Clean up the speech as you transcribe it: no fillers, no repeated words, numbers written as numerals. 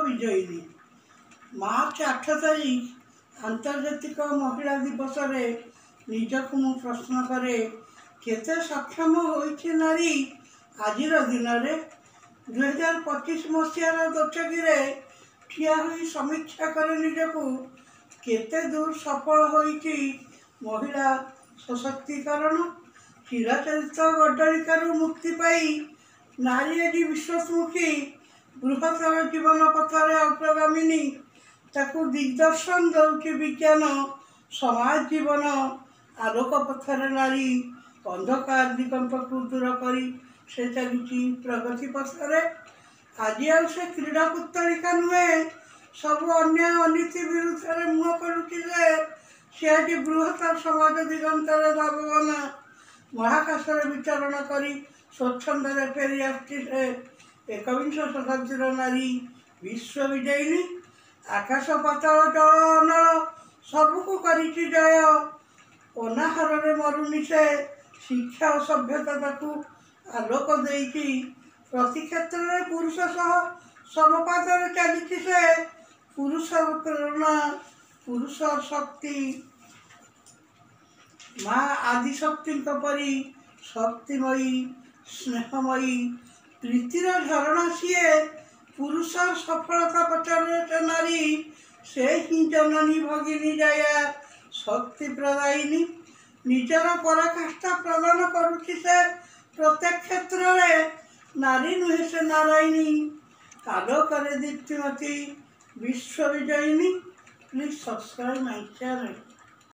विजयिनी। मार्च 8 तारीख आंतर्जातिक महिला दिवस रे निजक मु प्रश्न करे केते सक्षम होइछि नारी आजिर दिन रे। 2025 मसीहार दशकी ठिया हुई समीक्षा करे निजकू केते दूर सफल होइछि महिला सशक्तिकरण। चिराचरित गड्डलिकारु मुक्ति पाई नारी आज विश्वमुखी बृहत्तर जीवन पथरे अग्रगामिनी। ताकू दिग्दर्शन दौची विज्ञान समाज जीवन आलोक पथरे नारी अंधकार दिगंत को दूर करी से चली प्रगति पथरे। आज आ से क्रीड़ा पुतलिका नुहे सब अन्याय अनीति विरुद्ध में मुह करुचे सी आज बृहत्तर समाज दिगंतर लाभवान महाकाश विचरण करी स्वच्छंदे फेरी आसी से 21 शताब्दीर नारी विश्व विजयिनी। आकाश पाताल जल अनल सबको करिछि जय। अनाहार मरुनी से शिक्षा और सभ्यता को आलोक देइछि। प्रति क्षेत्र में पुरुष सह समपातर चली से पुरुष प्रेरणा पुरुष शक्ति माँ आदिशक्ति परी शक्तिमयी स्नेहमयी प्रीतिर झरणा सीए पुरुष सफलता पचारे नारी से ही जननी भगिनी जया शक्ति प्रदायिनी। निजर पराकाष्ठा प्रदान करुछि से प्रत्येक क्षेत्र में नारी नुहे से नारायणी। आलोक दीप्तिमती विश्व विजयिनी। Please subscribe my channel.